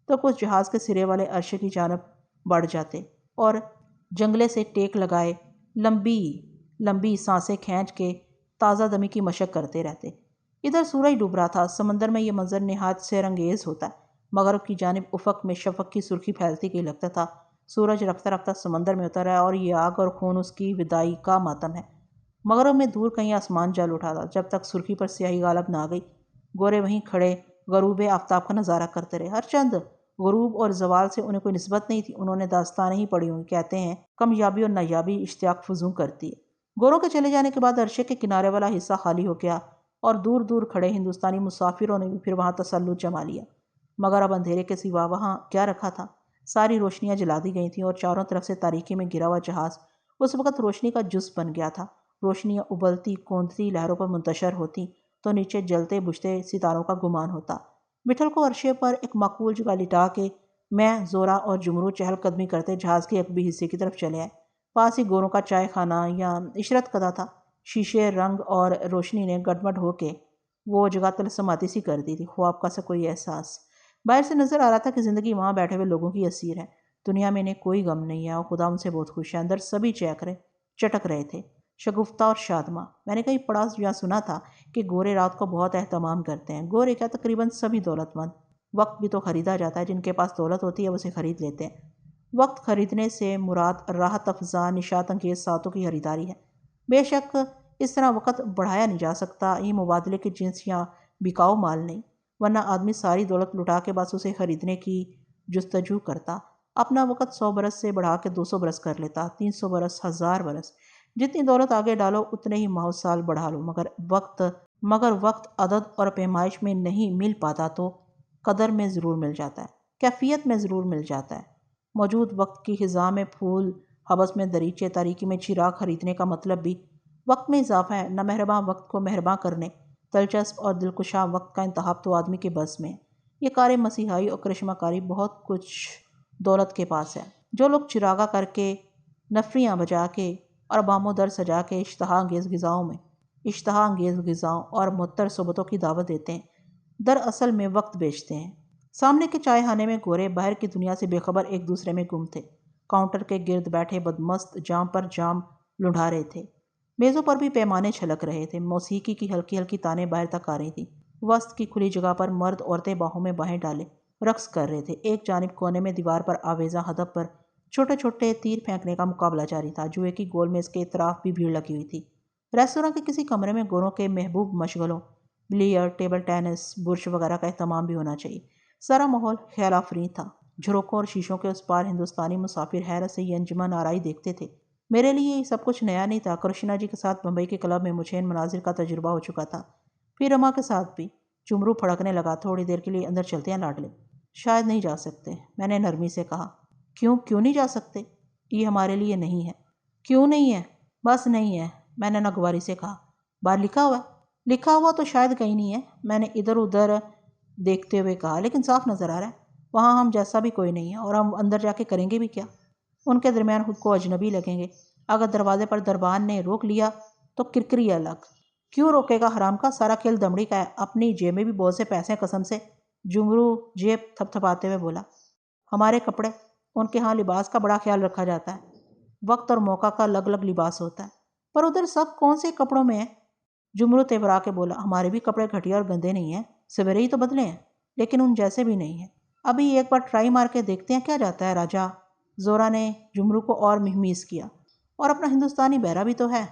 تو کچھ جہاز کے سرے والے عرشے کی جانب بڑھ جاتے اور جنگلے سے ٹیک لگائے لمبی لمبی سانسیں کھینچ کے تازہ دمی کی مشق کرتے رہتے۔ ادھر سورج ڈوب رہا تھا۔ سمندر میں یہ منظر نہایت سیر انگیز ہوتا ہے۔ مغرب کی جانب افق میں شفق کی سرخی پھیلتی گئی، لگتا تھا سورج رفتہ رفتہ سمندر میں اتر ہے اور یہ آگ اور خون اس کی وداعی کا ماتم ہے۔ مغرب میں دور کہیں آسمان جل اٹھا تھا، جب تک سرخی پر سیاہی غالب نہ آ گئی۔ گورے وہیں کھڑے غروب آفتاب کا نظارہ کرتے رہے۔ ہر چند غروب اور زوال سے انہیں کوئی نسبت نہیں تھی۔ انہوں نے داستانیں ہی پڑھی ہوئی، کہتے ہیں کمیابی اور نایابی اشتیاق فزوں کرتی ہے۔ گوروں کے چلے جانے کے بعد عرشے کے کنارے والا حصہ خالی ہو گیا اور دور دور کھڑے ہندوستانی مسافروں نے بھی پھر وہاں تسلط جما لیا، مگر اب اندھیرے کے سوا وہاں کیا رکھا تھا؟ ساری روشنیاں جلا دی گئی تھیں اور چاروں طرف سے تاریکی میں گھرا ہوا جہاز اس وقت روشنی کا جز بن گیا تھا۔ روشنیاں ابلتی کوندتی لہروں پر منتشر ہوتی تو نیچے جلتے بجھتے ستاروں کا گمان ہوتا۔ مٹھل کو عرشے پر ایک معقول جگہ لٹا کے میں، زورا اور جمرو چہل قدمی کرتے جہاز کے عقبی حصے کی طرف چلے آئے۔ پاس ہی گوروں کا چائے خانہ یا عشرت کدہ تھا۔ شیشے، رنگ اور روشنی نے گڈمڈ ہو کے وہ جگہ طلسماتی سی کر دی تھی، خواب کا سا کوئی احساس۔ باہر سے نظر آ رہا تھا کہ زندگی وہاں بیٹھے ہوئے لوگوں کی اسیر ہے۔ دنیا میں انہیں کوئی غم نہیں ہے اور خدا ان سے بہت خوش ہے۔ اندر سبھی چٹک رہے تھے، شگفتہ اور شادماں۔ میں نے کہیں پڑھا یا سنا تھا کہ گورے رات کو بہت اہتمام کرتے ہیں۔ گورے کیا، تقریباً سبھی دولت مند۔ وقت بھی تو خریدا جاتا ہے، جن کے پاس دولت ہوتی ہے وہ اسے خرید لیتے ہیں۔ وقت خریدنے سے مراد راحت افزا نشاط انگیز ساعتوں کی خریداری ہے۔ بے شک اس طرح وقت بڑھایا نہیں جا سکتا، یہ مبادلے کی جنس یا بکاؤ مال نہیں، ورنہ آدمی ساری دولت لٹا کے بس اسے خریدنے کی جستجو کرتا، اپنا وقت 100 برس سے بڑھا کے 200 برس کر لیتا، 300 برس، 1000 برس، جتنی دولت آگے ڈالو اتنے ہی ماہ سال بڑھا لو، مگر وقت عدد اور پیمائش میں نہیں مل پاتا تو قدر میں ضرور مل جاتا ہے، کیفیت میں ضرور مل جاتا ہے۔ موجود وقت کی خزاں میں پھول، حبس میں دریچے، تاریکی میں چراغ خریدنے کا مطلب بھی وقت میں اضافہ ہے۔ نہ مہرباں وقت کو مہرباں کرنے، دلچسپ اور دلکشاں وقت کا انتخاب تو آدمی کے بس میں ہے۔ یہ کار مسیحائی اور کرشمہ کاری بہت کچھ دولت کے پاس ہے۔ جو لوگ چراغاں کر کے، نفریاں بجا کے اور بام و در سجا کے اشتہا انگیز غذاؤں اور معطر صحبتوں کی دعوت دیتے ہیں، دراصل میں وقت بیچتے ہیں۔ سامنے کے چائے خانے میں گورے باہر کی دنیا سے بے خبر ایک دوسرے میں گم تھے۔ کاؤنٹر کے گرد بیٹھے بدمست جام پر جام لنڈھا رہے تھے۔ میزوں پر بھی پیمانے چھلک رہے تھے۔ موسیقی کی ہلکی ہلکی تانیں باہر تک آ رہی تھیں۔ وسط کی کھلی جگہ پر مرد عورتیں باہوں میں باہیں ڈالے رقص کر رہے تھے۔ ایک جانب کونے میں دیوار پر آویزاں ہدف پر چھوٹے چھوٹے تیر پھینکنے کا مقابلہ جاری تھا۔ جوئے کی گول میز کے اطراف بھی بھیڑ لگی ہوئی تھی۔ ریستوراں کے کسی کمرے میں گوروں کے محبوب مشغلوں، بلیئرڈ، ٹیبل ٹینس، برش وغیرہ کا اہتمام بھی ہونا چاہیے۔ سارا ماحول خیال آفریں تھا۔ جھروکوں اور شیشوں کے اس پار ہندوستانی مسافر حیرت سے یہ انجمن آرائی دیکھتے تھے۔ میرے لیے یہ سب کچھ نیا نہیں تھا۔ کرشنا جی کے ساتھ بمبئی کے کلب میں مجھے ان مناظر کا تجربہ ہو چکا تھا، پھر رما کے ساتھ بھی۔ جمرو پھڑکنے لگا۔ تھوڑی دیر کے لیے اندر چلتے ہیں لاڈلے؟ شاید نہیں جا سکتے، میں نے نرمی سے کہا۔ کیوں نہیں جا سکتے؟ یہ ہمارے لیے نہیں ہے۔ کیوں نہیں ہے؟ بس نہیں ہے، میں نے ناگواری سے کہا۔ باہر لکھا ہوا ہے؟ لکھا ہوا تو شاید کہیں نہیں ہے، میں نے ادھر ادھر دیکھتے ہوئے کہا، لیکن صاف نظر آ رہا ہے وہاں ہم جیسا بھی کوئی نہیں ہے، اور ہم اندر جا کے کریں گے بھی کیا؟ ان کے درمیان خود کو اجنبی لگیں گے۔ اگر دروازے پر دربان نے روک لیا تو کرکری الگ۔ کیوں روکے گا حرام کا، سارا کھیل دمڑی کا ہے۔ اپنی جیب میں بھی بہت سے پیسے ہیں قسم سے۔ جمرو جیب تھپ تھپاتے ہوئے بولا۔ ہمارے کپڑے، ان کے ہاں لباس کا بڑا خیال رکھا جاتا ہے۔ وقت اور موقع کا الگ الگ لباس ہوتا ہے، پر ادھر سب کون سے کپڑوں میں ہیں؟ جمرو تیورا کے بولا۔ ہمارے بھی کپڑے گھٹیا اور گندے نہیں ہیں، سویرے ہی تو بدلے ہیں، لیکن ان جیسے بھی نہیں ہیں۔ ابھی ایک بار ٹرائی مار کے دیکھتے ہیں کیا جاتا ہے راجا۔ زورا نے جمرو کو اور مہمیز کیا۔ اور اپنا ہندوستانی بہرا بھی تو ہے،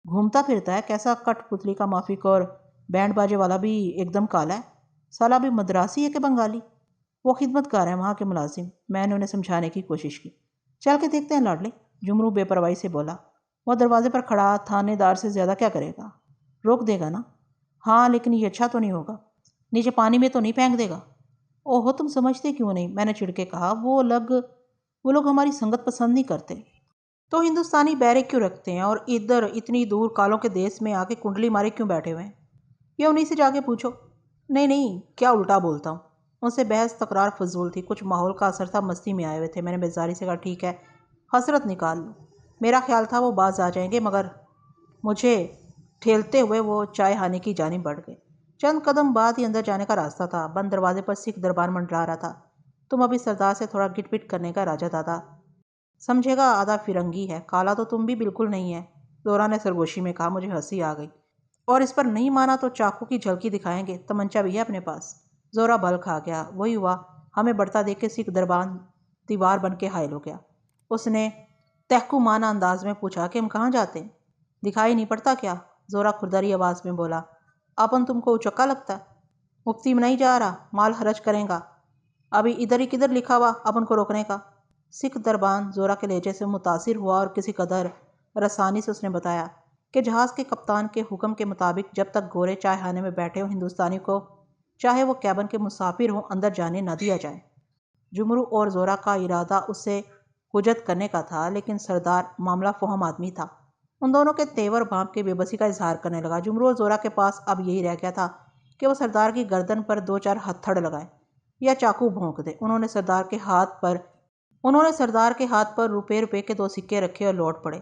گھومتا پھرتا ہے، کیسا کٹ پتلی کا مافک، اور بینڈ باجے والا بھی ایک دم کالا ہے، سالا بھی مدراسی ہے کہ بنگالی۔ وہ خدمت گار ہیں وہاں کے ملازم، میں نے انہیں سمجھانے کی کوشش کی۔ چل کے دیکھتے ہیں لاڈلے، جمرو بے پرواہی سے بولا۔ وہ دروازے پر کھڑا تھانے دار سے زیادہ کیا کرے گا، روک دے گا نا؟ ہاں، لیکن یہ اچھا تو نہیں ہوگا، نیچے پانی میں تو نہیں پھینک دے گا؟ اوہو، تم سمجھتے کیوں نہیں، میں نے چڑھ کے کہا۔ وہ لوگ ہماری سنگت پسند نہیں کرتے تو ہندوستانی بہرے کیوں رکھتے ہیں، اور ادھر اتنی دور کالوں کے دیس میں آ کے کنڈلی مارے کیوں بیٹھے ہوئے ہیں؟ یہ انہیں سے جا کے پوچھو۔ نہیں، کیا الٹا بولتا ہوں، ان سے بحث تکرار فضول تھی، کچھ ماحول کا اثر تھا، مستی میں آئے ہوئے تھے۔ میں نے بیزاری سے کہا، ٹھیک ہے، حسرت نکال لو۔ میرا خیال تھا وہ باز آ جائیں گے، مگر مجھے ٹھیلتے ہوئے وہ چائے خانے کی جانب بڑھ گئے۔ چند قدم بعد ہی اندر جانے کا راستہ تھا۔ بند دروازے پر سکھ دربان منڈرا رہا تھا۔ تم ابھی سردار سے تھوڑا گٹ پٹ کرنے کا ارادہ دادا سمجھے گا، آدھا فرنگی ہے، کالا تو تم بھی بالکل نہیں ہے، زورا نے سرگوشی میں کہا۔ مجھے ہنسی آ گئی۔ اور اس پر نہیں مانا تو چاقو کی جھلکی دکھائیں گے، تمنچا بھی ہے اپنے پاس۔ زورا بل کھا گیا۔ وہی ہوا، ہمیں بڑھتا دیکھ کے سکھ دربان دیوار بن کے حائل ہو گیا۔ اس نے تحکو مانہ انداز میں پوچھا کہ ہم کہاں جاتے ہیں؟ دکھائی نہیں پڑتا کیا؟ زورا کھردری آواز میں بولا۔ اپن تم کو اچکا لگتا ہے؟ مفتی میں نہیں جا رہا، مال حرج کریں گا، ابھی ادھر ہی کدھر لکھا ہوا اپن کو روکنے کا؟ سکھ دربان زورا کے لہجے سے متاثر ہوا اور کسی قدر رسانی سے اس نے بتایا کہ جہاز کے کپتان کے حکم کے مطابق جب تک گورے چائے خانے میں بیٹھے ہوں ہندوستانی کو چاہے وہ کیبن کے مسافر ہوں اندر جانے نہ دیا جائے۔ جمرو اور زورا کا ارادہ اس سے حجت کرنے کا تھا، لیکن سردار معاملہ فہم آدمی تھا۔ ان دونوں کے تیور بھانپ کے بے بسی کا اظہار کرنے لگا۔ جمرو اور زورا کے پاس اب یہی رہ گیا تھا کہ وہ سردار کی گردن پر دو چار ہتھڑ لگائے یا چاقو بھونک دے۔ انہوں نے سردار کے ہاتھ پر روپے کے 2 سکے رکھے اور لوٹ پڑے۔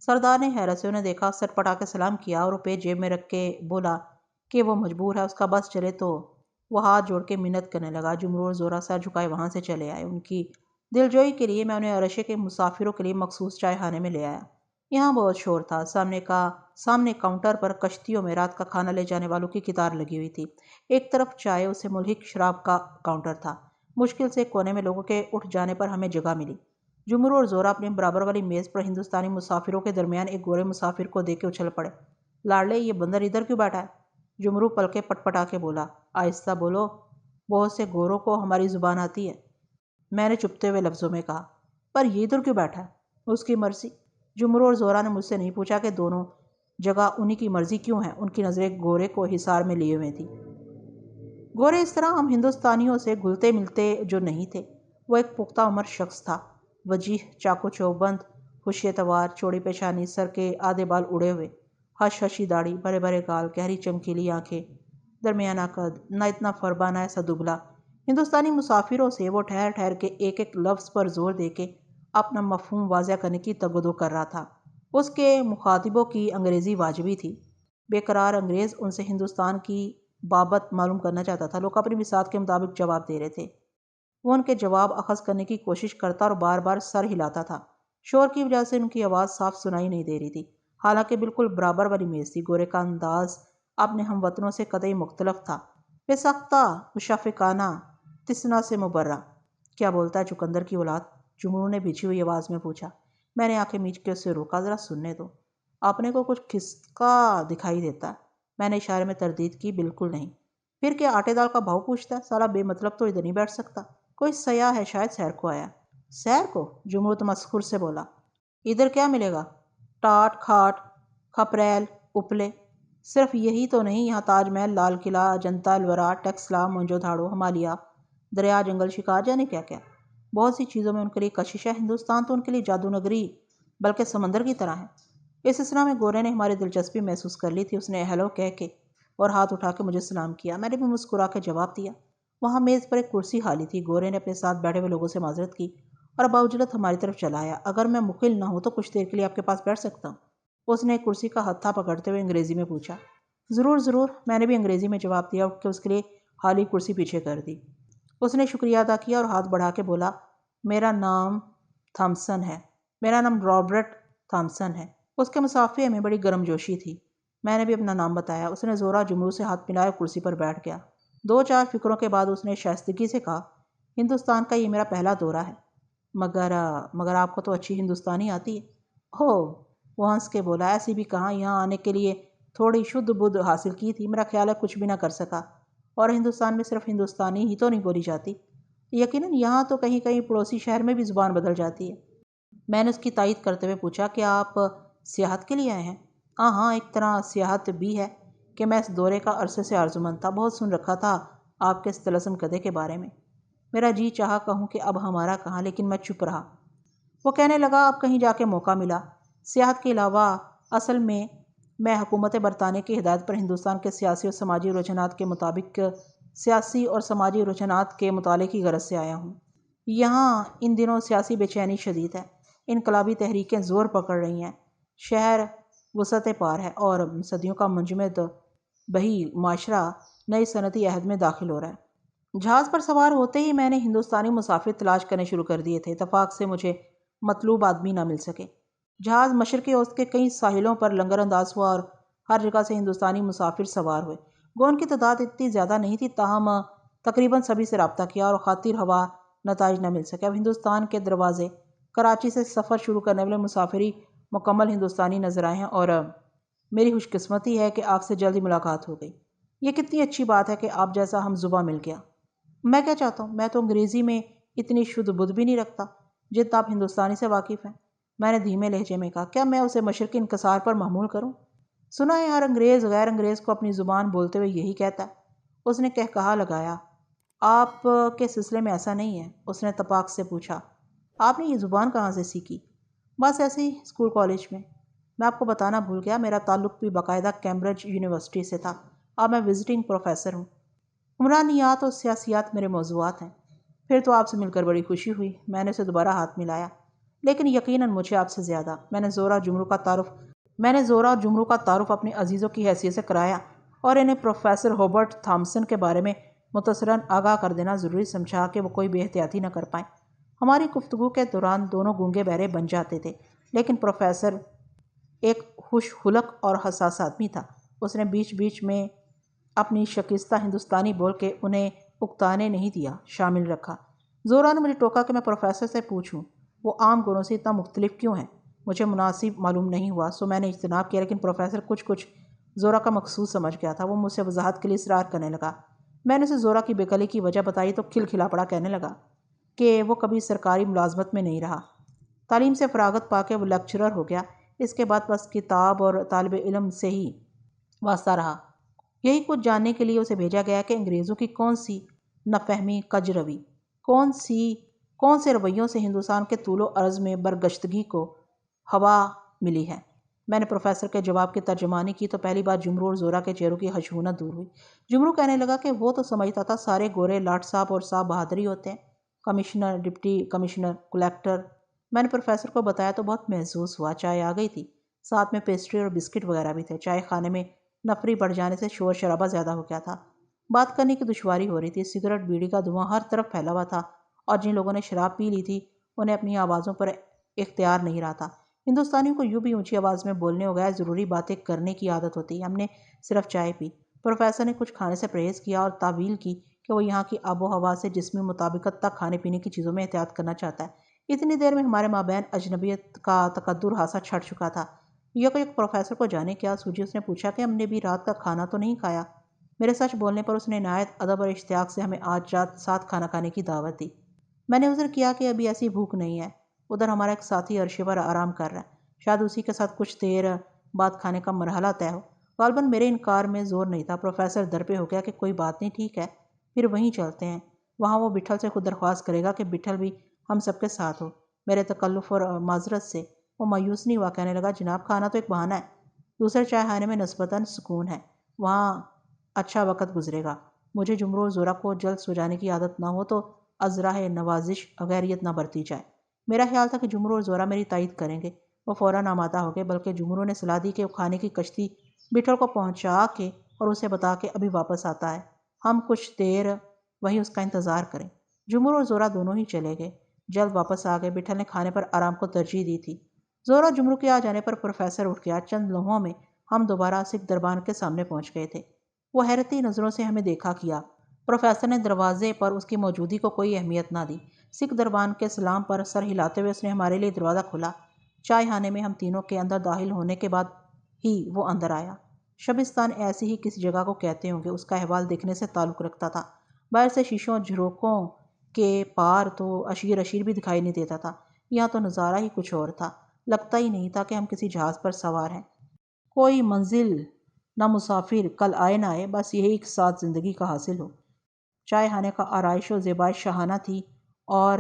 سردار نے حیرت سے انہیں دیکھا، سر پٹا کے سلام کیا اور روپے جیب میں رکھ کے بولا کہ وہ مجبور ہے، اس کا بس چلے تو۔ وہ ہاتھ جوڑ کے منت کرنے لگا۔ جمرو اور زورا سر جھکائے وہاں سے چلے آئے۔ ان کی دلجوئی کے لیے میں انہیں عرشے کے مسافروں کے لیے مخصوص چائے خانے میں لے آیا۔ یہاں بہت شور تھا۔ سامنے کاؤنٹر پر کشتیوں میں رات کا کھانا لے جانے والوں کی قطار لگی ہوئی تھی۔ ایک طرف چائے اسے ملحق شراب کا کاؤنٹر تھا۔ مشکل سے کونے میں لوگوں کے اٹھ جانے پر ہمیں جگہ ملی۔ جمرو اور زورا اپنے برابر والی میز پر ہندوستانی مسافروں کے درمیان ایک گورے مسافر کو دیکھ کے اچھل پڑے۔ لاڈلے، یہ بندر ادھر کیوں بیٹھا ہے؟ جمرو پلکیں پٹ پٹا کے بولا۔ آہستہ بولو، بہت سے گوروں کو ہماری زبان آتی ہے، میں نے چپتے ہوئے لفظوں میں کہا۔ پر یہ ادھر کیوں بیٹھا ہے؟ اس کی مرضی۔ جمرو اور زورا نے مجھ سے نہیں پوچھا کہ دونوں جگہ انہی کی مرضی کیوں ہے۔ ان کی نظریں گورے کو حصار میں لیے ہوئے تھیں۔ گورے اس طرح ہم ہندوستانیوں سے گھلتے ملتے جو نہیں تھے۔ وہ ایک پختہ عمر شخص تھا، وجیح، چاقو چوبند، ہوش اتوار، چوڑی پیشانی، سر کے آدھے بال اڑے ہوئے، ہش ہشی داڑھی، بڑے بڑے گال، گہری چمکیلی آنکھیں، درمیانہ قد، نہ اتنا فربا نہ ایسا دبلا۔ ہندوستانی مسافروں سے وہ ٹھہر ٹھہر کے ایک ایک لفظ پر زور دے کے اپنا مفہوم واضح کرنے کی تگودو کر رہا تھا۔ اس کے مخاطبوں کی انگریزی واجبی تھی۔ بے قرار انگریز ان سے ہندوستان کی بابت معلوم کرنا چاہتا تھا۔ لوگ اپنی بساط کے مطابق جواب دے رہے تھے۔ وہ ان کے جواب اخذ کرنے کی کوشش کرتا اور بار بار سر ہلاتا تھا۔ شور کی وجہ سے ان کی آواز صاف سنائی نہیں دے رہی تھی، حالانکہ بالکل برابر والی میز تھی۔ گورے کا انداز اپنے ہم وطنوں سے قطعی مختلف تھا، بے سختہ، مشفقانہ، تسنا سے مبرہ۔ کیا بولتا ہے چقندر کی اولاد؟ جمرو نے بھیجی ہوئی آواز میں پوچھا۔ میں نے آنکھیں میچ کے اسے روکا۔ ذرا سننے دو، اپنے کو کچھ کھسکا دکھائی دیتا ہے۔ میں نے اشارے میں تردید کی۔ بالکل نہیں۔ پھر کیا آٹے دال کا بھاؤ پوچھتا ہے؟ سالا بے مطلب تو ادھر نہیں بیٹھ سکتا۔ کوئی سیاح ہے، شاید سیر کو آیا۔ سیر کو؟ جمرو تمسخر سے بولا۔ ادھر کیا ملے گا؟ ٹاٹ کھاٹ، کھپریل، اپلے، صرف یہی تو نہیں، یہاں تاج محل، لال قلعہ، اجنتا ایلورا، ٹیکسلا، موئنجو داڑو، ہمالیہ، دریا، جنگل، شکار، جانے کیا کیا۔ بہت سی چیزوں میں ان کے لیے کشش ہے۔ ہندوستان تو ان کے لیے جادو نگری بلکہ سمندر کی طرح ہے۔ اس اسنا میں گورے نے ہماری دلچسپی محسوس کر لی تھی۔ اس نے ہیلو کہہ کے اور ہاتھ اٹھا کے مجھے سلام کیا۔ میں نے بھی مسکرا کے جواب دیا۔ وہاں میز پر ایک کرسی خالی تھی۔ گورے نے اپنے ساتھ بیٹھے ہوئے لوگوں سے معذرت کی اور باوجلت ہماری طرف چلا آیا۔ اگر میں مخل نہ ہوں تو کچھ دیر کے لیے آپ کے پاس بیٹھ سکتا ہوں؟ اس نے کرسی کا ہتھا پکڑتے ہوئے انگریزی میں پوچھا۔ ضرور ضرور، میں نے بھی انگریزی میں جواب دیا، اٹھ کے اس کے لیے خالی کرسی پیچھے کر دی۔ اس نے شکریہ ادا کیا اور ہاتھ بڑھا کے بولا، میرا نام تھامسن ہے، میرا نام رابرٹ تھامسن ہے۔ اس کے مسافے میں بڑی گرم جوشی تھی۔ میں نے بھی اپنا نام بتایا۔ اس نے زورا جمرو سے ہاتھ ملایا، کرسی پر بیٹھ گیا۔ 2-4 فکروں کے بعد اس نے شائستگی سے کہا، ہندوستان کا یہ میرا پہلا دورہ ہے، مگر آپ کو تو اچھی ہندوستانی آتی ہے۔ اوہ، وہ ہنس کے بولا، ایسی بھی کہاں، یہاں آنے کے لیے تھوڑی شدھ بدھ حاصل کی تھی، میرا خیال ہے کچھ بھی نہ کر سکا۔ اور ہندوستان میں صرف ہندوستانی ہی تو نہیں بولی جاتی، یقیناً یہاں تو کہیں کہیں پڑوسی شہر میں بھی زبان بدل جاتی ہے۔ میں نے اس کی تائید کرتے ہوئے پوچھا، کیا آپ سیاحت کے لیے آئے ہیں؟ ہاں، ایک طرح سیاحت بھی ہے کہ میں اس دورے کا عرصے سے آرزومند تھا، بہت سن رکھا تھا آپ کے اس طلسم کدے کے بارے میں۔ میرا جی چاہا کہوں کہ اب ہمارا کہاں، لیکن میں چپ رہا۔ وہ کہنے لگا، اب کہیں جا کے موقع ملا۔ سیاحت کے علاوہ اصل میں حکومت برطانیہ کی ہدایت پر ہندوستان کے سیاسی اور سماجی رجحانات کے مطابق سیاسی اور سماجی رجحانات کے مطالعے کی غرض سے آیا ہوں۔ یہاں ان دنوں سیاسی بے چینی شدید ہے، انقلابی تحریکیں زور پکڑ رہی ہیں، شہر وسعت پار ہے اور صدیوں کا منجمد بہی معاشرہ نئی صنعتی عہد میں داخل ہو رہا ہے۔ جہاز پر سوار ہوتے ہی میں نے ہندوستانی مسافر تلاش کرنے شروع کر دیے تھے۔ اتفاق سے مجھے مطلوب آدمی نہ مل سکے۔ جہاز مشرقی اوسط کے کئی ساحلوں پر لنگر انداز ہوا اور ہر جگہ سے ہندوستانی مسافر سوار ہوئے۔ گو ان کی تعداد اتنی زیادہ نہیں تھی، تاہم تقریباً سبھی سے رابطہ کیا اور خاطر ہوا نتائج نہ مل سکے۔ اب ہندوستان کے دروازے کراچی سے سفر شروع کرنے والے مسافری مکمل ہندوستانی نظر آئے ہیں، اور میری خوش قسمتی ہے کہ آپ سے جلدی ملاقات ہو گئی۔ یہ کتنی اچھی بات ہے کہ آپ جیسا ہم زباں مل گیا۔ میں کیا چاہتا ہوں، میں تو انگریزی میں اتنی شدھ بدھ بھی نہیں رکھتا جتنا آپ ہندوستانی سے واقف ہیں۔ میں نے دھیمے لہجے میں کہا، کیا میں اسے مشرقی انکسار پر محمول کروں؟ سنا ہے ہر انگریز غیر انگریز کو اپنی زبان بولتے ہوئے یہی کہتا ہے۔ اس نے کہا لگایا، آپ کے سلسلے میں ایسا نہیں ہے؟ اس نے تپاک سے پوچھا، آپ نے یہ زبان کہاں سے سیکھی؟ بس ایسے ہی اسکول کالج میں۔ میں آپ کو بتانا بھول گیا، میرا تعلق بھی باقاعدہ کیمبرج یونیورسٹی سے تھا۔ اب میں وزٹنگ پروفیسر ہوں۔ عمرانیات اور سیاسیات میرے موضوعات ہیں۔ پھر تو آپ سے مل کر بڑی خوشی ہوئی۔ میں نے اسے دوبارہ ہاتھ ملایا، لیکن یقیناً مجھے آپ سے زیادہ۔ میں نے زورا اور جمرو کا تعارف اپنے عزیزوں کی حیثیت سے کرایا اور انہیں پروفیسر ہابرٹ تھامسن کے بارے میں متصراً آگاہ کر دینا ضروری سمجھا کہ وہ کوئی بے احتیاطی نہ کر پائیں۔ ہماری گفتگو کے دوران دونوں گونگے بہرے بن جاتے تھے، لیکن پروفیسر ایک خوش خلق اور حساس آدمی تھا۔ اس نے بیچ بیچ میں اپنی شکستہ ہندوستانی بول کے انہیں اکتانے نہیں دیا، شامل رکھا۔ زورا نے مجھے ٹوکا کہ میں پروفیسر سے پوچھوں وہ عام گونوں سے اتنا مختلف کیوں ہیں۔ مجھے مناسب معلوم نہیں ہوا، سو میں نے اجتناب کیا، لیکن پروفیسر کچھ زورا کا مقصود سمجھ گیا تھا۔ وہ مجھ سے وضاحت کے لیے اصرار کرنے لگا۔ میں نے اسے زورا کی بےقلی کی وجہ بتائی تو کھلکھلا پڑا، کہنے لگا کہ وہ کبھی سرکاری ملازمت میں نہیں رہا۔ تعلیم سے فراغت پا کے وہ لیکچرر ہو گیا۔ اس کے بعد بس کتاب اور طالب علم سے ہی واسطہ رہا۔ یہی کچھ جاننے کے لیے اسے بھیجا گیا کہ انگریزوں کی کون سی نفہمی کج روی، کون سے رویوں سے ہندوستان کے طول و عرض میں برگشتگی کو ہوا ملی ہے۔ میں نے پروفیسر کے جواب کی ترجمانی کی تو پہلی بار جمرو اور زورا کے چہروں کی خشونت دور ہوئی۔ جمرو کہنے لگا کہ وہ تو سمجھتا تھا سارے گورے لاٹ صاحب اور صاحب بہادری ہوتے ہیں، کمشنر، ڈپٹی کمشنر، کلیکٹر۔ میں نے پروفیسر کو بتایا تو بہت محظوظ ہوا۔ چائے آ گئی تھی، ساتھ میں پیسٹری اور بسکٹ وغیرہ بھی تھے۔ چائے خانے میں نفری بڑھ جانے سے شور شرابہ زیادہ ہو گیا تھا۔ بات کرنے کی دشواری ہو رہی تھی۔ سگریٹ بیڑی کا دھواں ہر طرف پھیلا ہوا تھا، اور جن لوگوں نے شراب پی لی تھی انہیں اپنی آوازوں پر اختیار نہیں رہا تھا۔ ہندوستانیوں کو یوں بھی اونچی آواز میں بولنے اور غیر ضروری باتیں کرنے کی عادت ہوتی ہے۔ ہم نے صرف چائے پی۔ پروفیسر نے کچھ کھانے سے پرہیز کیا اور تعویل کی کہ وہ یہاں کی آب و ہوا سے جسمی مطابقت تک کھانے پینے کی چیزوں میں احتیاط کرنا چاہتا ہے۔ اتنی دیر میں ہمارے مابین اجنبیت کا تقدر ہاسا چھڑ چکا تھا۔ یک پروفیسر کو جانے کیا سوجی، اس نے پوچھا کہ ہم نے بھی رات کا کھانا تو نہیں کھایا۔ میرے سچ بولنے پر اس نے نہایت ادب اور اشتیاق سے ہمیں آج رات ساتھ کھانا کھانے کی دعوت دی۔ میں نے عذر کیا کہ ابھی ایسی بھوک نہیں ہے۔ ادھر ہمارا ایک ساتھی عرشے پر آرام کر رہا ہے، شاید اسی کے ساتھ کچھ دیر بعد کھانے کا مرحلہ طے ہو۔ غالباً میرے انکار میں زور نہیں تھا۔ پروفیسر در پہ ہو گیا کہ کوئی بات نہیں، ٹھیک ہے، پھر وہیں چلتے ہیں۔ وہاں وہ بٹھل سے خود درخواست کرے گا کہ بٹھل بھی ہم سب کے ساتھ ہو۔ میرے تکلف اور معذرت سے وہ مایوس نہیں ہوا، کہنے لگا، جناب کھانا تو ایک بہانہ ہے، دوسرے چائے خانے میں نسبتاً سکون ہے، وہاں اچھا وقت گزرے گا۔ مجھے جمرو اور زورا کو جلد سو جانے کی عادت نہ ہو تو از راہ نوازش غیریت نہ برتی جائے۔ میرا خیال تھا کہ جمرو اور زورا میری تائید کریں گے۔ وہ فوراً آمادہ ہو گئے، بلکہ جمرو نے صلاح دی کہ وہ کھانے کی کشتی بٹھل کو پہنچا کے اور اسے بتا کہ ابھی واپس آتا ہے، ہم کچھ دیر وہیں اس کا انتظار کریں۔ جمرو اور زورا دونوں ہی چلے گئے، جلد واپس آ گئے۔ بٹھل نے کھانے پر آرام کو ترجیح دی تھی۔ زورا اور جمرو کے آ جانے پر پروفیسر اٹھ گیا۔ چند لمحوں میں ہم دوبارہ سکھ دربان کے سامنے پہنچ گئے تھے۔ وہ حیرتی نظروں سے ہمیں دیکھا کیا۔ پروفیسر نے دروازے پر اس کی موجودگی کو کوئی اہمیت نہ دی۔ سکھ دربان کے سلام پر سر ہلاتے ہوئے اس نے ہمارے لیے دروازہ کھولا۔ چائے خانے میں ہم تینوں کے اندر داخل ہونے کے بعد ہی وہ اندر آیا۔ شبستان ایسی ہی کسی جگہ کو کہتے ہوں گے، اس کا احوال دیکھنے سے تعلق رکھتا تھا۔ باہر سے شیشوں جھروکوں کے پار تو اشیر بھی دکھائی نہیں دیتا تھا۔ یہاں تو نظارہ ہی کچھ اور تھا، لگتا ہی نہیں تھا کہ ہم کسی جہاز پر سوار ہیں۔ کوئی منزل نہ مسافر کل آئے نہ آئے، بس یہی ایک ساتھ زندگی کا حاصل ہو۔ چائے خانے کا آرائش و زیبائش شاہانہ تھی، اور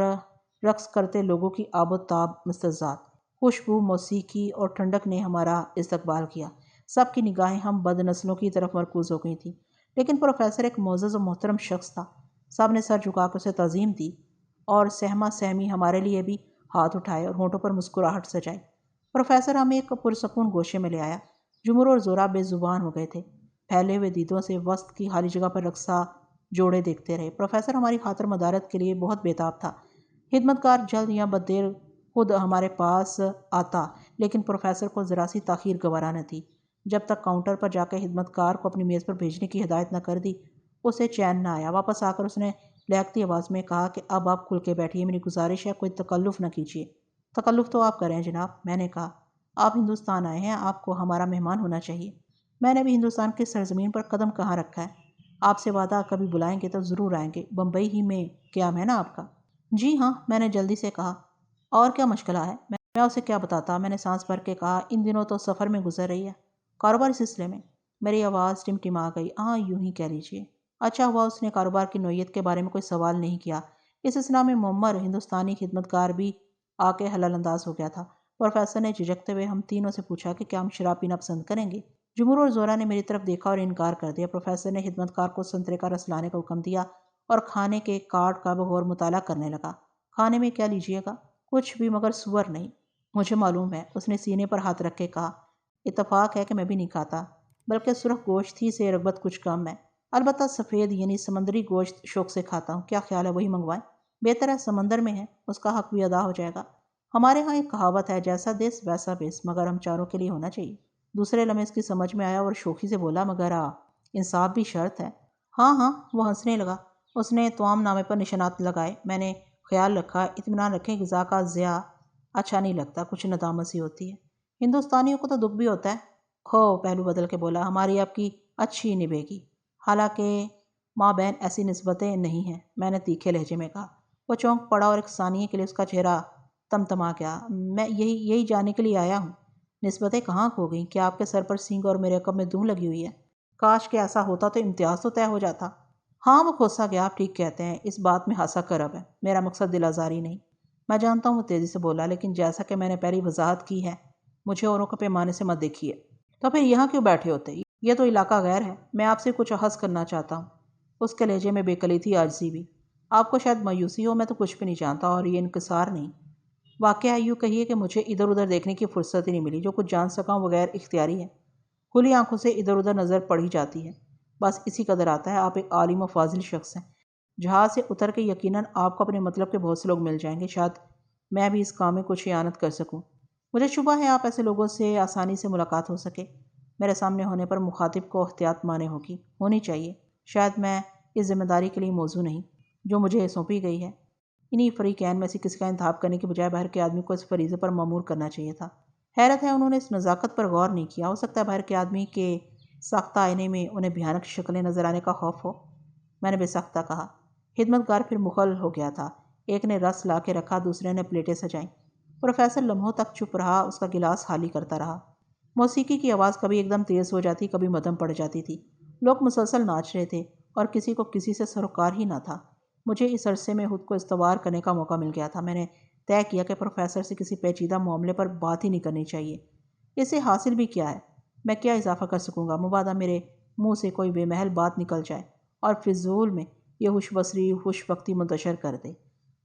رقص کرتے لوگوں کی آب و تاب مستضاد۔ خوشبو، موسیقی اور ٹھنڈک نے ہمارا استقبال کیا۔ سب کی نگاہیں ہم بد نسلوں کی طرف مرکوز ہو گئی تھیں، لیکن پروفیسر ایک معزز و محترم شخص تھا۔ سب نے سر جھکا کر اسے تعظیم دی اور سہما سہمی ہمارے لیے بھی ہاتھ اٹھائے اور ہونٹوں پر مسکراہٹ سجائی۔ پروفیسر ہمیں ایک پرسکون گوشے میں لے آیا۔ جمرو اور زورا بے زبان ہو گئے تھے، پھیلے ہوئے دیدوں سے وسط کی خالی جگہ پر رقصہ جوڑے دیکھتے رہے۔ پروفیسر ہماری خاطر مدارت کے لیے بہت بےتاب تھا۔ خدمتگار جلد یا بددیر خود ہمارے پاس آتا، لیکن پروفیسر کو ذرا سی تاخیر گوارا نہ تھی۔ جب تک کاؤنٹر پر جا کے خدمتگار کو اپنی میز پر بھیجنے کی ہدایت نہ کر دی، اسے چین نہ آیا۔ واپس آ کر اس نے لہکتی آواز میں کہا کہ اب آپ کھل کے بیٹھیے، میری گزارش ہے کوئی تکلف نہ کیجیے۔ تکلف تو آپ کریں جناب، میں نے کہا۔ آپ ہندوستان آئے ہیں، آپ کو ہمارا مہمان ہونا چاہیے۔ میں نے بھی ہندوستان کی سرزمین پر قدم کہاں رکھا ہے۔ آپ سے وعدہ کبھی بلائیں گے تو ضرور آئیں گے۔ بمبئی ہی میں قیام ہے نا آپ کا؟ جی ہاں، میں نے جلدی سے کہا۔ اور کیا مشغلہ ہے؟ میں اسے کیا بتاتا؟ میں نے سانس بھر کے کہا، ان دنوں تو سفر میں گزر رہی ہے۔ کاروبار سلسلے میں؟ میری آواز ٹمٹما گئی۔ ہاں، یوں ہی کہہ لیجیے۔ اچھا ہوا اس نے کاروبار کی نوعیت کے بارے میں کوئی سوال نہیں کیا۔ اس اثنا میں معمر ہندوستانی خدمتگار بھی آ کے حلال انداز ہو گیا تھا۔ پروفیسر نے جھجکتے ہوئے ہم تینوں سے پوچھا کہ کیا ہم شراب پینا پسند کریں گے؟ جمہور اور زورا نے میری طرف دیکھا اور انکار کر دیا۔ پروفیسر نے خدمتگار کو سنترے کا رس لانے کا حکم دیا اور کھانے کے کارڈ کا بغور مطالعہ کرنے لگا۔ کھانے میں کیا لیجیے گا؟ کچھ بھی مگر سور نہیں۔ مجھے معلوم ہے، اس نے سینے پر ہاتھ رکھ کے کہا۔ اتفاق ہے کہ میں بھی نہیں کھاتا، بلکہ سرخ گوشت ہی سے رغبت کچھ کم ہے۔ البتہ سفید یعنی سمندری گوشت شوق سے کھاتا ہوں۔ کیا خیال ہے وہی منگوائیں؟ بہتر ہے، سمندر میں ہے، اس کا حق بھی ادا ہو جائے گا۔ ہمارے ہاں ایک کہاوت ہے، جیسا دیس ویسا بیس، مگر ہم چاروں کے لیے ہونا چاہیے۔ دوسرے لمحے اس کی سمجھ میں آیا اور شوخی سے بولا، مگر انصاف بھی شرط ہے۔ ہاں ہاں، وہ ہنسنے لگا۔ اس نے توام نامے پر نشانات لگائے۔ میں نے خیال رکھا، اطمینان رکھیں، غذا کا ضیاع اچھا نہیں لگتا، کچھ ندامت سی ہوتی ہے۔ ہندوستانیوں کو تو دکھ بھی ہوتا ہے۔ ہو، پہلو بدل کے بولا، ہماری آپ کی اچھی نبھے گی، حالانکہ ماں بہن ایسی نسبتیں نہیں ہیں، میں نے تیکھے لہجے میں کہا۔ وہ چونک پڑا اور ایک ثانیے کے لیے اس کا چہرہ تمتما گیا۔ میں یہی جاننے کے لیے آیا ہوں، نسبتیں کہاں کھو گئیں؟ کیا آپ کے سر پر سینگ اور میرے عقب میں دوں لگی ہوئی ہے؟ کاش کہ ایسا ہوتا تو امتیاز تو طے ہو جاتا۔ ہاں، وہ کھوسا گیا، آپ ٹھیک کہتے ہیں، اس بات میں ہاسا کرب ہے، میرا مقصد دل آزاری نہیں۔ میں جانتا ہوں، وہ تیزی سے بولا، لیکن جیسا کہ میں نے پہلی وضاحت کی ہے، مجھے اوروں کے پیمانے سے مت دیکھیے۔ تو پھر یہاں کیوں بیٹھے ہوتے؟ یہ تو علاقہ غیر ہے، میں آپ سے کچھ عرض کرنا چاہتا ہوں۔ اس کے لہجے میں بے کلی تھی، عاجزی بھی۔ آپ کو شاید مایوسی ہو، میں تو کچھ بھی نہیں جانتا، اور یہ انکسار نہیں۔ واقعہ یوں کہیے کہ مجھے ادھر ادھر دیکھنے کی فرصت ہی نہیں ملی، جو کچھ جان سکا ہوں بغیر اختیاری ہے۔ کھلی آنکھوں سے ادھر ادھر نظر پڑی جاتی ہے، بس اسی قدر آتا ہے آپ ایک عالم و فاضل شخص ہیں۔ جہاز سے اتر کے یقیناً آپ کو اپنے مطلب کے بہت سے لوگ مل جائیں گے، شاید میں بھی اس کام میں کچھ اعانت کر سکوں۔ مجھے شبہ ہے آپ ایسے لوگوں سے آسانی سے ملاقات ہو سکے۔ میرے سامنے ہونے پر مخاطب کو احتیاط مانے ہونی چاہیے۔ شاید میں اس ذمہ داری کے لیے موزوں نہیں جو مجھے سونپی گئی ہے۔ انہی فریقین میں سے کسی کا انتخاب کرنے کے بجائے باہر کے آدمی کو اس فریضے پر مامور کرنا چاہیے تھا۔ حیرت ہے انہوں نے اس نزاکت پر غور نہیں کیا۔ ہو سکتا ہے باہر کے آدمی کے ساختہ آئینے میں انہیں بھیانک شکلیں نظر آنے کا خوف ہو، میں نے بے ساختہ کہا۔ خدمتگار پھر مخل ہو گیا تھا۔ ایک نے رس لا کے رکھا، دوسرے نے پلیٹیں سجائیں۔ پروفیسر لمحوں تک چپ رہا، اس کا گلاس خالی کرتا رہا۔ موسیقی کی آواز کبھی ایک دم تیز ہو جاتی، کبھی مدھم پڑ جاتی تھی۔ لوگ مسلسل ناچ رہے تھے اور کسی کو کسی سے سروکار ہی نہ تھا۔ مجھے اس عرصے میں خود کو استوار کرنے کا موقع مل گیا تھا۔ میں نے طے کیا کہ پروفیسر سے کسی پیچیدہ معاملے پر بات ہی نہیں کرنی چاہیے۔ اسے حاصل بھی کیا ہے؟ میں کیا اضافہ کر سکوں گا؟ مبادا میرے منہ سے کوئی بے محل بات نکل جائے اور فضول میں یہ ہوش بصری خوش وقتی منتشر کر دے۔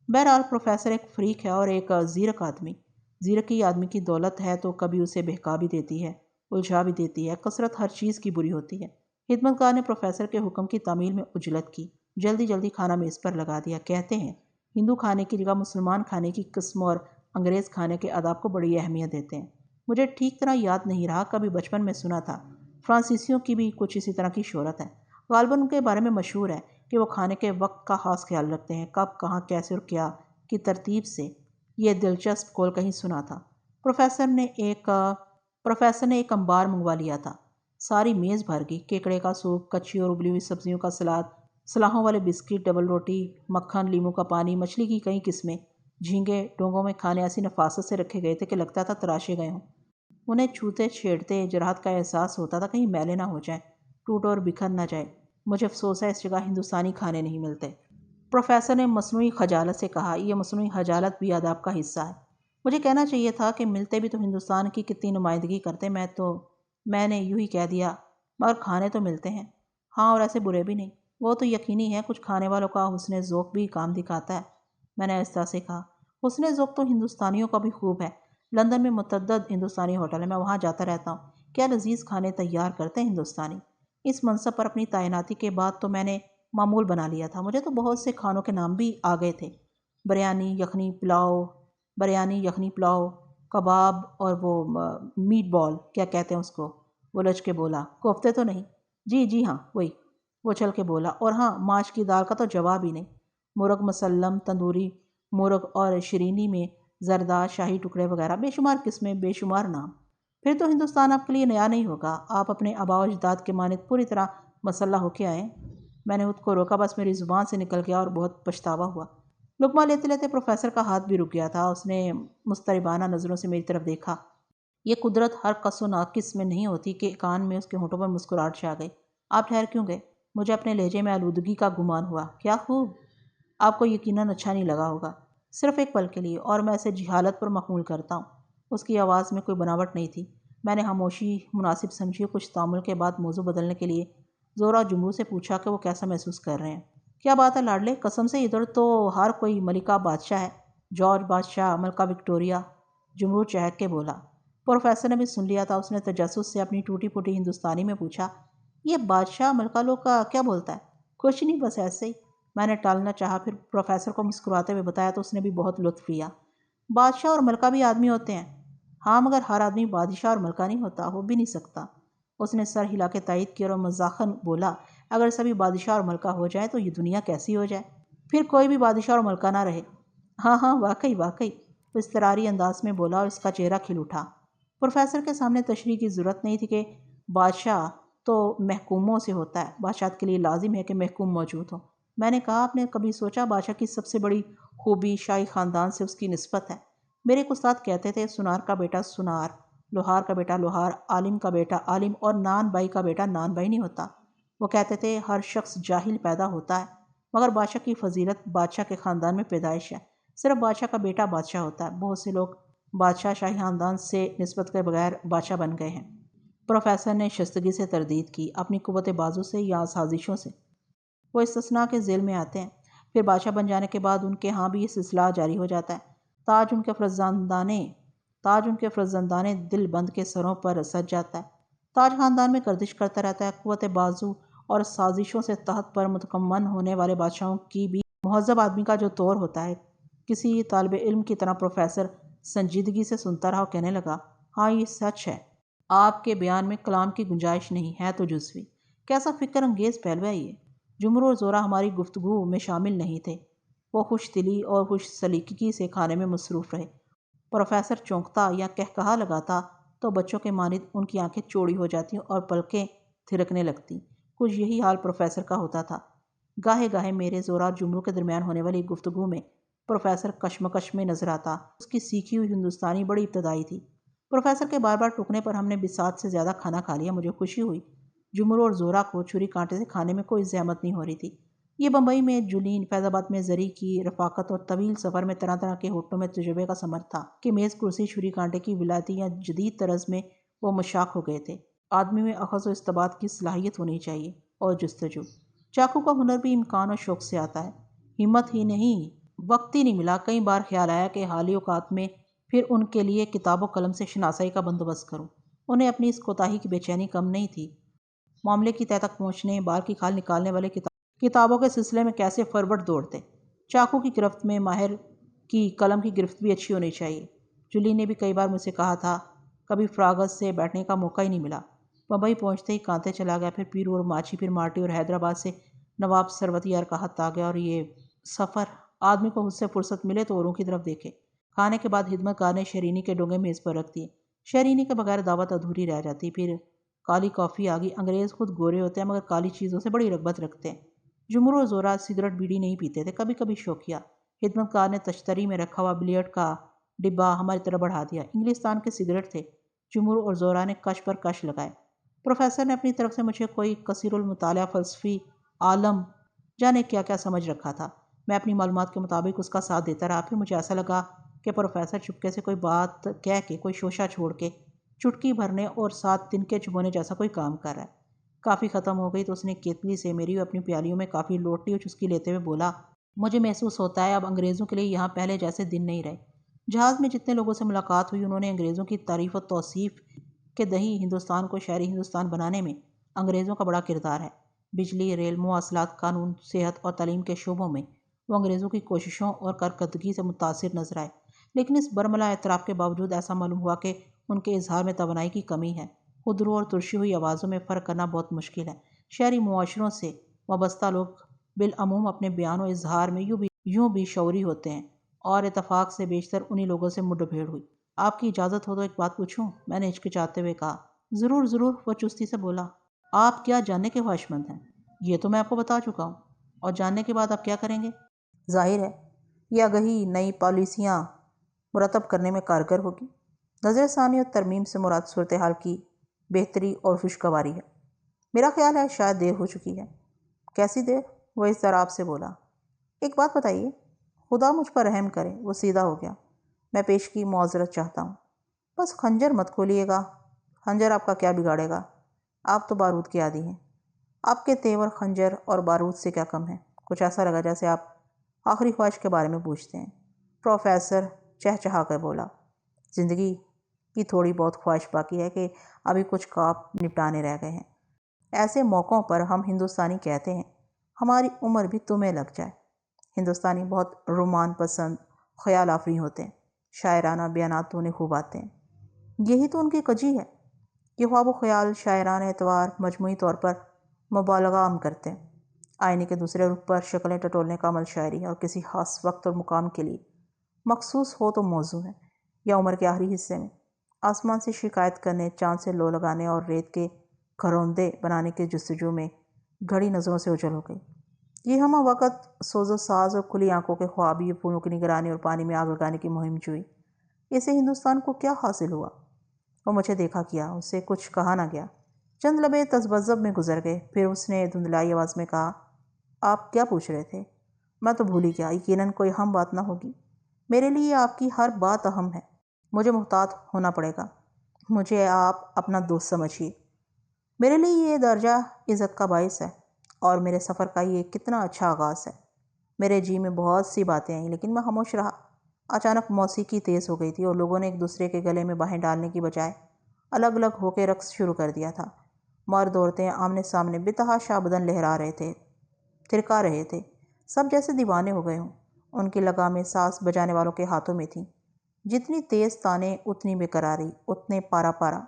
بہرحال پروفیسر ایک فریق ہے اور ایک زیرک آدمی۔ زیرکی آدمی کی دولت ہے تو کبھی اسے بہکا بھی دیتی ہے، الجھا بھی دیتی ہے۔ کثرت ہر چیز کی بری ہوتی ہے۔ خدمتگار نے پروفیسر کے حکم کی تعمیل میں عجلت کی، جلدی جلدی کھانا میز پر لگا دیا۔ کہتے ہیں ہندو کھانے کی جگہ مسلمان کھانے کی قسم اور انگریز کھانے کے آداب کو بڑی اہمیت دیتے ہیں۔ مجھے ٹھیک طرح یاد نہیں رہا، کبھی بچپن میں سنا تھا۔ فرانسیسیوں کی بھی کچھ اسی طرح کی شہرت ہے۔ غالباً ان کے بارے میں مشہور ہے کہ وہ کھانے کے وقت کا خاص خیال رکھتے ہیں، کب، کہاں، کیسے اور کیا کی ترتیب سے۔ یہ دلچسپ قول کہیں سنا تھا۔ پروفیسر نے ایک انبار منگوا لیا تھا۔ ساری میز بھر گئی۔ کیکڑے کا سوپ، کچی اور ابلی ہوئی سبزیوں کا سلاد، صلاحوں والے بسکٹ، ڈبل روٹی، مکھن، لیموں کا پانی، مچھلی کی کئی قسمیں، جھینگے ڈونگوں میں کھانے ایسی نفاست سے رکھے گئے تھے کہ لگتا تھا تراشے گئے ہوں۔ انہیں چھوتے چھیڑتے جراحت کا احساس ہوتا تھا، کہیں میلے نہ ہو جائیں، ٹوٹ اور بکھر نہ جائے۔ مجھے افسوس ہے اس جگہ ہندوستانی کھانے نہیں ملتے۔ پروفیسر نے مصنوعی خجالت سے کہا۔ یہ مصنوعی خجالت بھی آداب کا حصہ ہے۔ مجھے کہنا چاہیے تھا کہ ملتے بھی تو ہندوستان کی کتنی نمائندگی کرتے۔ میں نے یوں ہی کہہ دیا، مگر کھانے تو ملتے ہیں۔ ہاں، اور ایسے برے بھی نہیں۔ وہ تو یقینی ہے، کچھ کھانے والوں کا حسن ذوق بھی کام دکھاتا ہے، میں نے آہستہ سے کہا۔ حسن ذوق تو ہندوستانیوں کا بھی خوب ہے۔ لندن میں متعدد ہندوستانی ہوٹل ہیں، میں وہاں جاتا رہتا ہوں۔ کیا لذیذ کھانے تیار کرتے ہیں ہندوستانی۔ اس منصب پر اپنی تعیناتی کے بعد تو میں نے معمول بنا لیا تھا۔ مجھے تو بہت سے کھانوں کے نام بھی آ گئے تھے، بریانی یخنی پلاؤ، کباب، اور وہ میٹ بال کیا کہتے ہیں اس کو، وہ لچ کے بولا، کوفتے تو نہیں؟ جی ہاں وہی، وہ چل کے بولا۔ اور ہاں، ماش کی دال کا تو جواب ہی نہیں، مرغ مسلم، تندوری مرغ، اور شرینی میں زرداد، شاہی ٹکڑے وغیرہ، بے شمار قسمیں، بے شمار نام۔ پھر تو ہندوستان آپ کے لیے نیا نہیں ہوگا، آپ اپنے آباء و اجداد کے مانند پوری طرح مسلح ہو کے آئیں۔ میں نے خود کو روکا، بس میری زبان سے نکل گیا اور بہت پچھتاوا ہوا۔ لقمہ لیتے لیتے پروفیسر کا ہاتھ بھی رک گیا تھا۔ اس نے مضطربانہ نظروں سے میری طرف دیکھا۔ یہ قدرت ہر قص و ناقص میں نہیں ہوتی کہ کان میں اس کے ہونٹوں پر مسکراہٹ چھا گئی۔ آپ ٹھہر کیوں گئے؟ مجھے اپنے لہجے میں آلودگی کا گمان ہوا۔ کیا خوب! آپ کو یقیناً اچھا نہیں لگا ہوگا۔ صرف ایک پل کے لیے، اور میں اسے جہالت پر محمول کرتا ہوں۔ اس کی آواز میں کوئی بناوٹ نہیں تھی۔ میں نے خاموشی مناسب سمجھی۔ کچھ تامل کے بعد موضوع بدلنے کے لیے زورا جمرو سے پوچھا کہ وہ کیسا محسوس کر رہے ہیں۔ کیا بات ہے لاڈلے، قسم سے ادھر تو ہر کوئی ملکہ بادشاہ ہے، جارج بادشاہ، ملکہ وکٹوریہ۔ جمرو چہک کے بولا۔ پروفیسر نے بھی سن لیا تھا۔ اس نے تجسس سے اپنی ٹوٹی پھوٹی ہندوستانی میں پوچھا، یہ بادشاہ ملکہ لوگ کا کیا بولتا ہے؟ کچھ نہیں، بس ایسے ہی۔ میں نے ٹالنا چاہا، پھر پروفیسر کو مسکراتے ہوئے بتایا تو اس نے بھی بہت لطف لیا۔ بادشاہ اور ملکہ بھی آدمی ہوتے ہیں۔ ہاں، مگر ہر آدمی بادشاہ اور ملکہ نہیں ہوتا، ہو بھی نہیں سکتا۔ اس نے سر ہلا کے تائید کیا اور مزاحاً بولا، اگر سبھی بادشاہ اور ملکہ ہو جائیں تو یہ دنیا کیسی ہو جائے؟ پھر کوئی بھی بادشاہ اور ملکہ نہ رہے۔ ہاں واقعی وہ اضطراری انداز میں بولا اور اس کا چہرہ کھل اٹھا۔ پروفیسر کے سامنے تشریح کی ضرورت نہیں تھی کہ بادشاہ تو محکوموں سے ہوتا ہے، بادشاہت کے لیے لازم ہے کہ محکوم موجود ہو۔ میں نے کہا، آپ نے کبھی سوچا بادشاہ کی سب سے بڑی خوبی شاہی خاندان سے اس کی نسبت ہے؟ میرے ایک استاد کہتے تھے، سنار کا بیٹا سنار، لوہار کا بیٹا لوہار، عالم کا بیٹا عالم، اور نان بائی کا بیٹا نان بائی نہیں ہوتا۔ وہ کہتے تھے ہر شخص جاہل پیدا ہوتا ہے، مگر بادشاہ کی فضیلت بادشاہ کے خاندان میں پیدائش ہے۔ صرف بادشاہ کا بیٹا بادشاہ ہوتا ہے۔ بہت سے لوگ بادشاہ شاہی خاندان سے نسبت کے بغیر بادشاہ بن گئے ہیں۔ پروفیسر نے شائستگی سے تردید کی، اپنی قوت بازو سے یا سازشوں سے؟ وہ استثناء کے ذیل میں آتے ہیں۔ پھر بادشاہ بن جانے کے بعد ان کے ہاں بھی یہ سلسلہ جاری ہو جاتا ہے۔ تاج ان کے فرزندانے دل بند کے سروں پر سج جاتا ہے۔ تاج خاندان میں گردش کرتا رہتا ہے۔ قوت بازو اور سازشوں سے تحت پر متکمن ہونے والے بادشاہوں کی بھی مہذب آدمی کا جو طور ہوتا ہے۔ کسی طالب علم کی طرح پروفیسر سنجیدگی سے سنتا رہا اور کہنے لگا، ہاں یہ سچ ہے، آپ کے بیان میں کلام کی گنجائش نہیں ہے تو جزوی۔ کیسا فکر انگیز پہلو ہے یہ! جمرو اور زورا ہماری گفتگو میں شامل نہیں تھے۔ وہ خوش دلی اور خوش سلیقگی سے کھانے میں مصروف رہے۔ پروفیسر چونکتا یا قہقہا لگاتا تو بچوں کے مانند ان کی آنکھیں چوڑی ہو جاتی اور پلکیں تھرکنے لگتی۔ کچھ یہی حال پروفیسر کا ہوتا تھا۔ گاہے گاہے میرے، زورا اور جمرو کے درمیان ہونے والی گفتگو میں پروفیسر کشمکش میں نظر آتا۔ اس کی سیکھی ہوئی ہندوستانی بڑی ابتدائی تھی۔ پروفیسر کے بار بار ٹوکنے پر ہم نے بساط سے زیادہ کھانا کھا لیا۔ مجھے خوشی ہوئی، جمرو اور زورا کو چھری کانٹے سے کھانے میں کوئی زحمت نہیں ہو رہی تھی۔ یہ بمبئی میں جولین، فیض آباد میں زری کی رفاقت اور طویل سفر میں طرح طرح کے ہوٹلوں میں تجربے کا ثمر تھا کہ میز کرسی چھری کانٹے کی ولایتی یا جدید طرز میں وہ مشاق ہو گئے تھے۔ آدمی میں اخذ و استباد کی صلاحیت ہونی چاہیے، اور جستجو۔ چاقو کا ہنر بھی امکان اور شوق سے آتا ہے، ہمت ہی نہیں، وقت ہی نہیں ملا۔ کئی بار خیال آیا کہ حالی اوقات میں پھر ان کے لیے کتاب و قلم سے شناسائی کا بندوبست کروں۔ انہیں اپنی اس کوتاہی کی بے چینی کم نہیں تھی۔ معاملے کی تہہ تک پہنچنے، بال کی کھال نکالنے والے کتابوں کے سلسلے میں کیسے فارورڈ دوڑتے۔ چاقو کی گرفت میں ماہر کی قلم کی گرفت بھی اچھی ہونی چاہیے۔ جولی نے بھی کئی بار مجھ سے کہا تھا، کبھی فراغت سے بیٹھنے کا موقع ہی نہیں ملا۔ بمبئی پہنچتے ہی کانتے چلا گیا، پھر پیرو اور ماچی، پھر مارٹی، اور حیدرآباد سے نواب سروت یار کا خط آ گیا۔ اور یہ سفر! آدمی کو اس سے فرصت ملے تو اوروں کی طرف دیکھے۔ کھانے کے بعد خدمت گار نے شیرینی کے ڈونگے میز پر رکھ دیے۔ شیرینی کے بغیر دعوت ادھوری رہ جاتی۔ پھر کالی کافی آ گئی۔ انگریز خود گورے ہوتے ہیں مگر کالی چیزوں سے بڑی رغبت رکھتے ہیں۔ جمرو اور زورا سگریٹ بیڑی نہیں پیتے تھے، کبھی کبھی شوقیہ۔ خدمت گار نے تشتری میں رکھا ہوا بلیئرڈ کا ڈبہ ہماری طرف بڑھا دیا۔ انگلستان کے سگریٹ تھے۔ جمرو اور زورا نے کش پر کش لگائے۔ پروفیسر نے اپنی طرف سے مجھے کوئی کثیر المطالعہ فلسفی عالم جانے کیا کیا سمجھ رکھا تھا۔ میں اپنی معلومات کے مطابق اس کا ساتھ دیتا رہا۔ پھر مجھے ایسا لگا کہ پروفیسر چپکے سے کوئی بات کہہ کے، کوئی شوشہ چھوڑ کے چٹکی بھرنے اور 7 تنکے چبونے جیسا کوئی کام کر رہا ہے۔ کافی ختم ہو گئی تو اس نے کیتلی سے میری اپنی پیالیوں میں کافی لوٹ لی اور چسکی لیتے ہوئے بولا، مجھے محسوس ہوتا ہے اب انگریزوں کے لیے یہاں پہلے جیسے دن نہیں رہے۔ جہاز میں جتنے لوگوں سے ملاقات ہوئی، انہوں نے انگریزوں کی تعریف و توصیف کہ دہی ہندوستان کو شہری ہندوستان بنانے میں انگریزوں کا بڑا کردار ہے۔ بجلی، ریل، مواصلات، قانون، صحت اور تعلیم کے شعبوں میں وہ انگریزوں کی کوششوں اور کارکردگی سے متاثر نظر آئے، لیکن اس برملا اعتراف کے باوجود ایسا معلوم ہوا کہ ان کے اظہار میں توانائی کی کمی ہے۔ خودرو اور ترشی ہوئی آوازوں میں فرق کرنا بہت مشکل ہے۔ شہری معاشروں سے وابستہ لوگ بالعموم اپنے بیان و اظہار میں یوں بھی شعوری ہوتے ہیں، اور اتفاق سے بیشتر انہی لوگوں سے مڈ بھیڑ ہوئی۔ آپ کی اجازت ہو تو ایک بات پوچھوں؟ میں نے ہچکچاتے ہوئے کہا۔ ضرور ضرور، وہ چستی سے بولا۔ آپ کیا جاننے کے خواہش مند ہیں؟ یہ تو میں آپ کو بتا چکا ہوں۔ اور جاننے کے بعد آپ کیا کریں گے؟ ظاہر ہے یہ آگہی نئی پالیسیاں مرتب کرنے میں کارگر ہوگی۔ نظر ثانی اور ترمیم سے مراد صورتحال کی بہتری اور خوشگواری ہے۔ میرا خیال ہے شاید دیر ہو چکی ہے۔ کیسی دیر؟ وہ اضطراب سے بولا۔ ایک بات بتائیے، خدا مجھ پر رحم کرے۔ وہ سیدھا ہو گیا۔ میں پیش کی معذرت چاہتا ہوں۔ بس خنجر مت کھولیے گا۔ خنجر آپ کا کیا بگاڑے گا؟ آپ تو بارود کے عادی ہیں۔ آپ کے تیور خنجر اور بارود سے کیا کم ہیں؟ کچھ ایسا لگا جیسے آپ آخری خواہش کے بارے میں پوچھتے ہیں۔ پروفیسر چہچہا کر بولا۔ زندگی کی تھوڑی بہت خواہش باقی ہے کہ ابھی کچھ کام نپٹانے رہ گئے ہیں۔ ایسے موقعوں پر ہم ہندوستانی کہتے ہیں ہماری عمر بھی تمہیں لگ جائے۔ ہندوستانی بہت رومان پسند، خیال آفریں ہوتے ہیں۔ شاعرانہ بیانات تو انہیں خوب آتے ہیں۔ یہی تو ان کی کجی ہے۔ یہ خواب و خیال شاعرانہ اعتبار مجموعی طور پر مبالغہ عام کرتے ہیں۔ آئینے کے دوسرے رخ پر شکلیں ٹٹولنے کا عمل شاعری ہے، اور کسی خاص وقت اور مقام کے لیے مخصوص ہو تو موزوں ہے، یا عمر کے آخری حصے میں آسمان سے شکایت کرنے، چاند سے لو لگانے اور ریت کے گھروندے بنانے کے جستجو میں گھڑی نظروں سے اوجھل ہو گئی۔ یہ ہمہ وقت سوز و ساز اور کھلی آنکھوں کے خواب، یہ پھولوں کی نگرانی اور پانی میں آگ لگانے کی مہم جوئی، اسے ہندوستان کو کیا حاصل ہوا؟ وہ مجھے دیکھا کیا، اسے کچھ کہا نہ گیا۔ چند لمحے تذبذب میں گزر گئے، پھر اس نے دھندلائی آواز میں کہا، آپ کیا پوچھ رہے تھے؟ میں تو بھول ہی گیا۔ یقیناً کوئی اہم بات نہ ہوگی۔ میرے لیے آپ کی ہر بات اہم ہے۔ مجھے محتاط ہونا پڑے گا۔ مجھے آپ اپنا دوست سمجھیے۔ میرے لیے یہ درجہ عزت کا باعث ہے، اور میرے سفر کا یہ کتنا اچھا آغاز ہے۔ میرے جی میں بہت سی باتیں آئیں، لیکن میں خاموش رہا۔ اچانک موسیقی تیز ہو گئی تھی، اور لوگوں نے ایک دوسرے کے گلے میں باہیں ڈالنے کی بجائے الگ الگ ہو کے رقص شروع کر دیا تھا۔ مرد عورتیں آمنے سامنے بتحاشا بدن لہرا رہے تھے، تھرکا رہے تھے، سب جیسے دیوانے ہو گئے ہوں۔ ان کی لگامیں ساز بجانے والوں کے ہاتھوں میں تھیں۔ جتنی تیز تانیں اتنی بے قراری، اتنے پارا پارا۔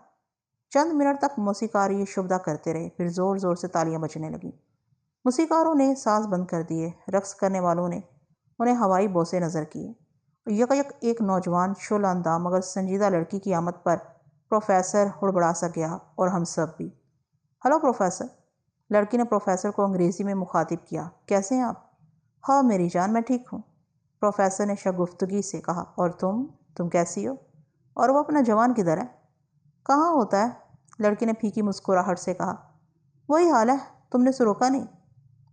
چند منٹ تک موسیقار یہ شبدہ کرتے رہے، پھر زور زور سے تالیاں بجنے لگیں۔ موسیقاروں نے ساز بند کر دیے، رقص کرنے والوں نے انہیں ہوائی بوسے نظر کیے۔ یک یک ایک نوجوان شعلہ اندام مگر سنجیدہ لڑکی کی آمد پر پروفیسر ہڑبڑا سا گیا، اور ہم سب بھی۔ Hello professor! لڑکی نے پروفیسر کو انگریزی میں مخاطب کیا۔ کیسے ہیں آپ؟ ہاں میری جان، میں ٹھیک ہوں، پروفیسر نے شگفتگی سے کہا۔ اور تم کیسی ہو؟ اور وہ اپنا جوان کدھر ہے؟ کہاں ہوتا ہے؟ لڑکی نے پھیکی مسکراہٹ سے کہا۔ وہی حال ہے، تم نے اسے روکا نہیں؟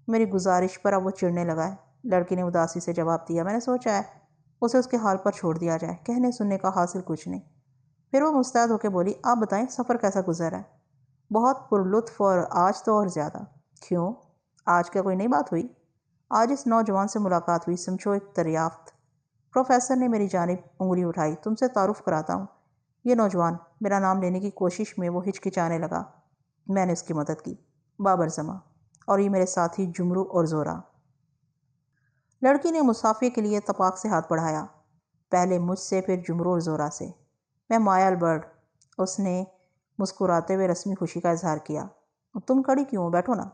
میری گزارش پر اب وہ چڑھنے لگا ہے، لڑکی نے اداسی سے جواب دیا۔ میں نے سوچا ہے اسے اس کے حال پر چھوڑ دیا جائے، کہنے سننے کا حاصل کچھ نہیں۔ پھر وہ مستعد ہو کے بولی، آپ بتائیں سفر کیسا گزرا ہے؟ بہت پرلطف، اور آج تو اور زیادہ۔ کیوں؟ آج کیا کوئی نئی بات ہوئی؟ آج اس نوجوان سے ملاقات ہوئی، سمجھو ایک دریافت۔ پروفیسر نے میری جانب انگلی اٹھائی۔ تم سے تعارف کراتا ہوں، یہ نوجوان۔ میرا نام لینے کی کوشش میں وہ ہچکچانے لگا۔ میں نے اس کی مدد کی۔ بابر زماں، اور یہ میرے ساتھی جمرو اور زورا۔ لڑکی نے مصافحے کے لیے تپاک سے ہاتھ بڑھایا، پہلے مجھ سے، پھر جمرو اور زورا سے۔ میں مایا البرٹ، اس نے مسکراتے ہوئے رسمی خوشی کا اظہار کیا۔ تم کھڑی کیوں ہو؟ بیٹھو نا۔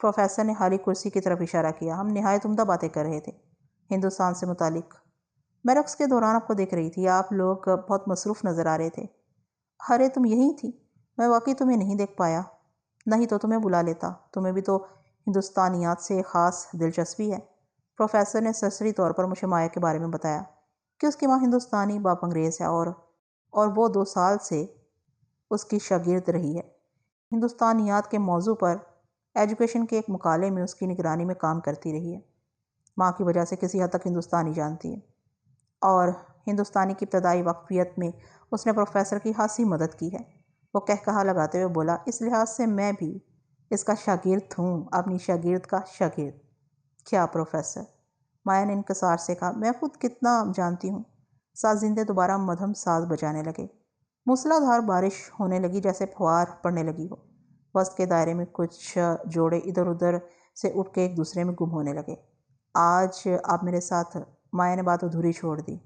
پروفیسر نے خالی کرسی کی طرف اشارہ کیا۔ ہم نہایت عمدہ باتیں کر رہے تھے، ہندوستان سے متعلق۔ میں رقص کے دوران آپ کو دیکھ رہی تھی، آپ لوگ بہت مصروف نظر آ رہے تھے۔ ارے تم یہیں تھی؟ میں واقعی تمہیں نہیں دیکھ پایا، نہیں تو تمہیں بلا لیتا۔ تمہیں بھی تو ہندوستانیات سے خاص دلچسپی ہے۔ پروفیسر نے سرسری طور پر مجھے مایا کے بارے میں بتایا کہ اس کی ماں ہندوستانی، باپ انگریز ہے، اور وہ 2 سال سے اس کی شاگرد رہی ہے۔ ہندوستانیات کے موضوع پر ایجوکیشن کے ایک مقالے میں اس کی نگرانی میں کام کرتی رہی ہے۔ ماں کی وجہ سے کسی حد تک ہندوستانی جانتی ہے، اور ہندوستانی کی ابتدائی واقفیت میں اس نے پروفیسر کی خاصی مدد کی ہے۔ وہ کہا لگاتے ہوئے بولا، اس لحاظ سے میں بھی اس کا شاگرد ہوں، اپنی شاگرد کا شاگرد۔ کیا پروفیسر؟ مایا نے انکسار سے کہا، میں خود کتنا جانتی ہوں۔ سازندے دوبارہ مدھم ساز بجانے لگے۔ موسلا دھار بارش ہونے لگی، جیسے پھوار پڑنے لگی ہو۔ وسط کے دائرے میں کچھ جوڑے ادھر ادھر سے اٹھ کے ایک دوسرے میں گم ہونے لگے۔ آج آپ میرے ساتھ، مایا نے بات ادھوری چھوڑ دی،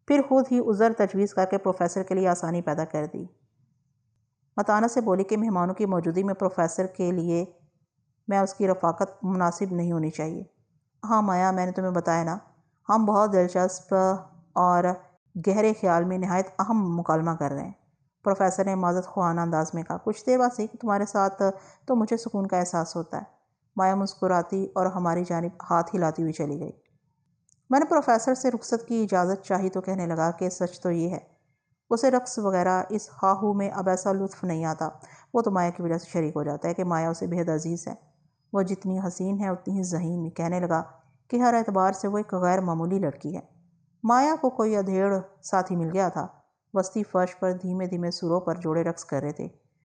پھر خود ہی عذر تجویز کر کے پروفیسر کے لیے آسانی پیدا کر دی۔ متانت سے بولی کہ مہمانوں کی موجودگی میں پروفیسر کے لیے میں اس کی رفاقت مناسب نہیں ہونی چاہیے۔ ہاں مایا، میں نے تمہیں بتایا نا، ہم بہت دلچسپ اور گہرے خیال میں نہایت اہم مکالمہ کر رہے ہیں، پروفیسر نے معذرت خواہانہ انداز میں کہا۔ کچھ دیر بعد کہ تمہارے ساتھ تو مجھے سکون کا احساس ہوتا ہے۔ مایا مسکراتی اور ہماری جانب ہاتھ ہلاتی ہوئی چلی گئی۔ میں نے پروفیسر سے رخصت کی اجازت چاہی تو کہنے لگا کہ سچ تو یہ ہے، اسے رقص وغیرہ اس ہاہو میں اب ایسا لطف نہیں آتا۔ وہ تو مایا کی وجہ سے شریک ہو جاتا ہے کہ مایا اسے بے حد عزیز ہے، وہ جتنی حسین ہے اتنی ہی ذہین بھی۔ کہنے لگا کہ ہر اعتبار سے وہ ایک غیر معمولی لڑکی ہے۔ مایا کو کوئی ادھیڑ ساتھی مل گیا تھا۔ وسطی فرش پر دھیمے دھیمے سروں پر جوڑے رقص کر رہے تھے۔